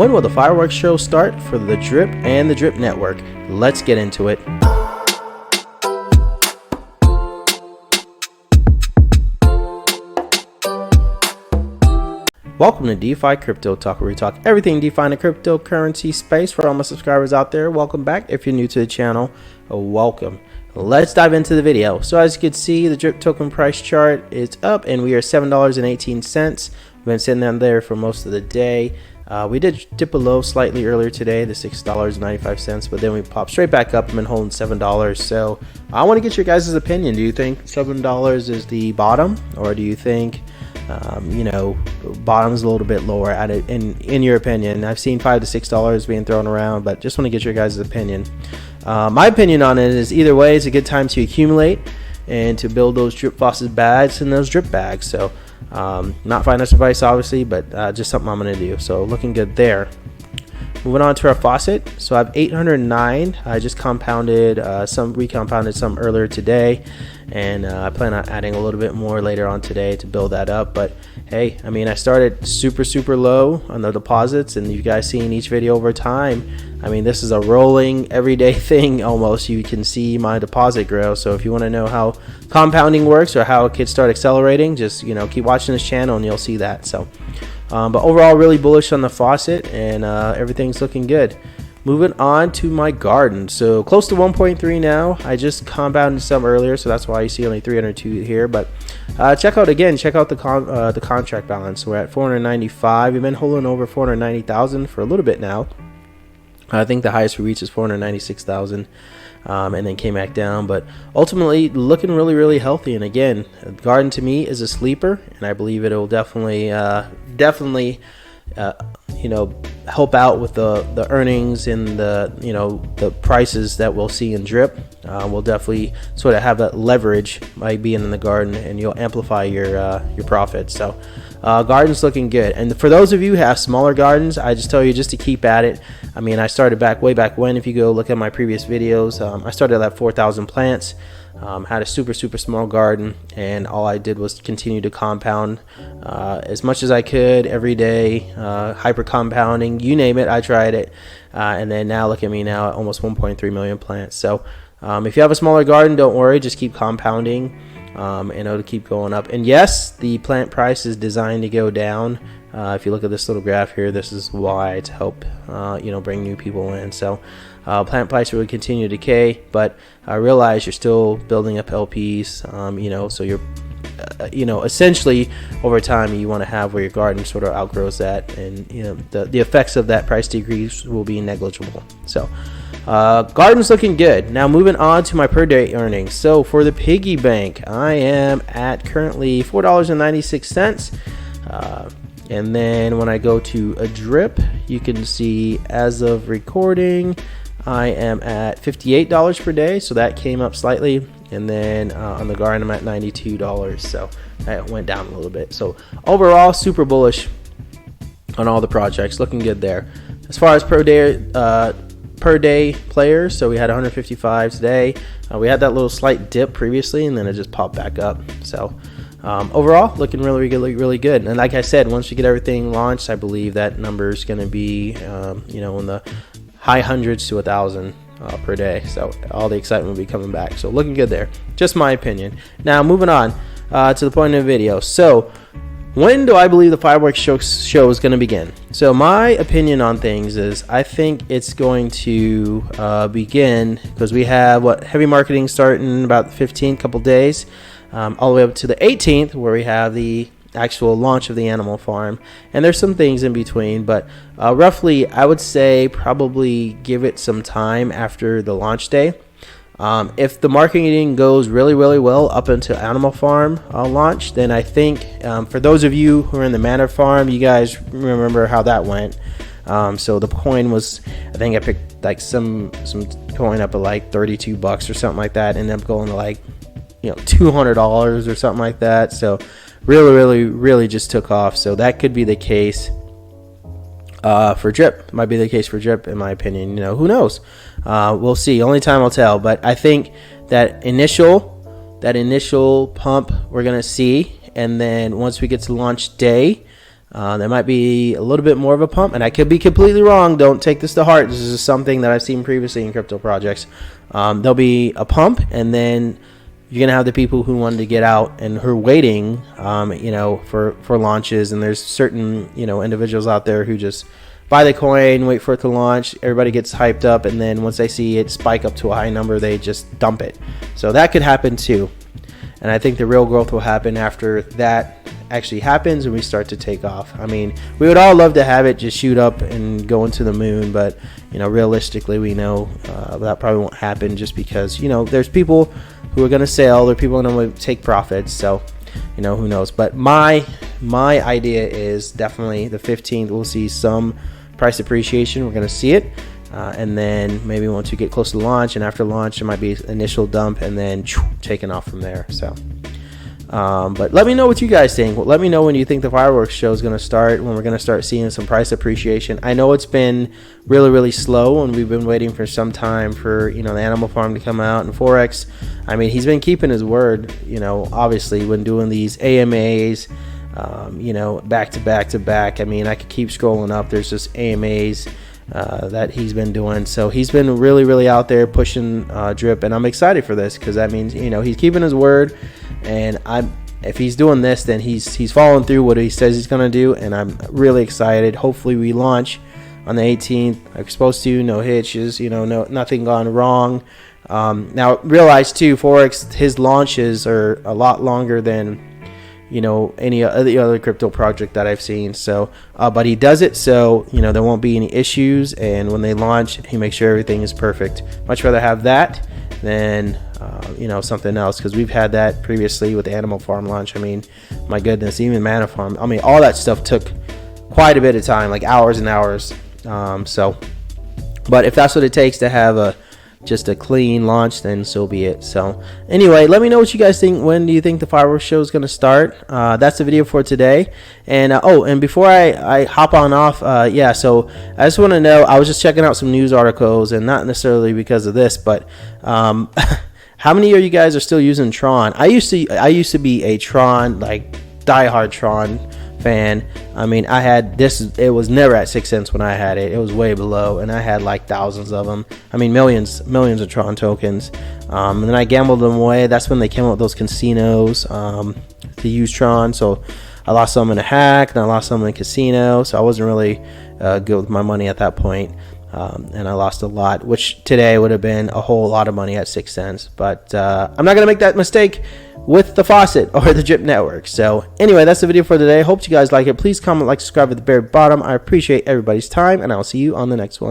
When will the fireworks show start for the Drip and the Drip Network? Let's get into it. Welcome to DeFi Crypto Talk, where we talk everything DeFi in the cryptocurrency space. For all my subscribers out there, welcome back. If you're new to the channel, welcome. Let's dive into the video. So as you can see, the Drip token price chart is up and we are $7.18. We've been sitting down there for most of the day. We did dip below slightly earlier today, the $6.95, but then we popped straight back up and been holding $7. So I want to get your guys' opinion. Do you think $7 is the bottom, or do you think bottom's a little bit lower at it in your opinion? I've seen $5 to $6 being thrown around, but just want to get your guys' opinion. My opinion on it is either way, it's a good time to accumulate and to build those Drip Faucet bags and those drip bags. So not financial advice obviously, but just something I'm going to do. So looking good there. Moving on to our faucet. So I have 809. I just compounded recompounded some earlier today, and I plan on adding a little bit more later on today to build that up. But hey, I mean, I started super low on the deposits, and you guys seen each video over time. I mean, this is a rolling everyday thing almost. You can see my deposit grow. So if you want to know how compounding works or how it could start accelerating, just keep watching this channel and you'll see that. So but overall, really bullish on the faucet, and everything's looking good. Moving on to my garden. So close to 1.3 now. I just compounded some earlier, so that's why you see only 302 here. But check out the contract balance. We're at 495. We've been holding over 490,000 for a little bit now. I think the highest we reached is 496,000, and then came back down. But ultimately, looking really healthy. And again, garden to me is a sleeper, and I believe it'll definitely help out with the earnings and the prices that we'll see in Drip. We'll definitely sort of have that leverage by being in the garden, and you'll amplify your profits. So garden's looking good. And for those of you who have smaller gardens, I just tell you just to keep at it. I mean, I started way back when. If you go look at my previous videos, I started at 4,000 plants. Had a super small garden, and all I did was continue to compound as much as I could every day, hyper compounding, you name it, I tried it. And then now look at me now at almost 1.3 million plants. So if you have a smaller garden, don't worry, just keep compounding, and it'll keep going up. And yes, the plant price is designed to go down. If you look at this little graph here, this is why, to help bring new people in. So plant price will continue to decay, but I realize you're still building up LPs, so you're essentially over time you want to have where your garden sort of outgrows that, and the effects of that price decrease will be negligible. So garden's looking good. Now moving on to my per day earnings. So for the piggy bank, I am at currently $4.96. And then when I go to a Drip, you can see as of recording, I am at $58 per day. So that came up slightly. And then on the garden, I'm at $92. So that went down a little bit. So overall, super bullish on all the projects. Looking good there. As far as per day players, so we had 155 today. We had that little slight dip previously, and then it just popped back up. So overall, looking really good. And like I said, once we get everything launched, I believe that number is going to be in the high hundreds to 1,000 per day. So all the excitement will be coming back. So looking good there. Just my opinion. Now moving on to the point of the video. So when do I believe the fireworks show is going to begin? So my opinion on things is I think it's going to begin because we have heavy marketing starting about the 15th couple days, all the way up to the 18th, where we have the actual launch of the animal farm, and there's some things in between, but roughly I would say probably give it some time after the launch day. If the marketing goes really well up until Animal Farm launch, then I think for those of you who are in the Manor Farm, you guys remember how that went. So the coin was, I think I picked like some coin up at like $32 or something like that, ended up going to like $200 or something like that. So really just took off. So that could be the case for Drip. Might be the case for Drip, in my opinion. Who knows? We'll see. Only time will tell. But I think that initial pump we're gonna see, and then once we get to launch day, There might be a little bit more of a pump, and I could be completely wrong. Don't take this to heart. This is something that I've seen previously in crypto projects. There'll be a pump, and then you're gonna have the people who wanted to get out and who are waiting, for launches. And there's certain, individuals out there who just buy the coin, wait for it to launch. Everybody gets hyped up, and then once they see it spike up to a high number, they just dump it. So that could happen too. And I think the real growth will happen after that actually happens and we start to take off. I mean, we would all love to have it just shoot up and go into the moon, but realistically, we know that probably won't happen, just because there's people who are going to sell, there are people who are going to take profits. So who knows. But my idea is definitely the 15th. We'll see some price appreciation. We're going to see it. And then maybe once we get close to launch, and after launch, there might be initial dump and then taking off from there. So, but let me know what you guys think. Let me know when you think the fireworks show is going to start, when we're going to start seeing some price appreciation. I know it's been really, really slow, and we've been waiting for some time for, the Animal Farm to come out. And Forex, I mean, he's been keeping his word, obviously, when doing these AMAs, back to back to back. I mean, I could keep scrolling up. There's just AMAs that he's been doing. So he's been really, really out there pushing drip, and I'm excited for this, because that means he's keeping his word, and if he's doing this, then he's following through what he says he's gonna do, and I'm really excited. Hopefully we launch on the 18th. I'm supposed to, no hitches, nothing gone wrong. Now realize too, Forex, his launches are a lot longer than any other crypto project that I've seen. So but he does it so there won't be any issues, and when they launch, he makes sure everything is perfect. Much rather have that than something else, because we've had that previously with the Animal Farm launch. I mean, my goodness, even Mana Farm, I mean, all that stuff took quite a bit of time, like hours and hours. But if that's what it takes to have just a clean launch, then so be it. So anyway, let me know what you guys think. When do you think the fireworks show is going to start? That's the video for today. And and before I hop on off, so I just want to know, I was just checking out some news articles, and not necessarily because of this, but how many of you guys are still using Tron? I used to be a Tron, like diehard Tron fan. I mean, I had this, it was never at 6 cents when I had it. It was way below, and I had like thousands of them. I mean, millions of Tron tokens. And then I gambled them away. That's when they came up with those casinos to use Tron. So I lost some in a hack, and I lost some in a casino. So I wasn't really good with my money at that point. And I lost a lot, which today would have been a whole lot of money at 6 cents. But I'm not going to make that mistake with the Faucet or the Drip Network. So anyway, that's the video for today. Hope you guys like it. Please comment, like, subscribe at the very bottom. I appreciate everybody's time, and I'll see you on the next one.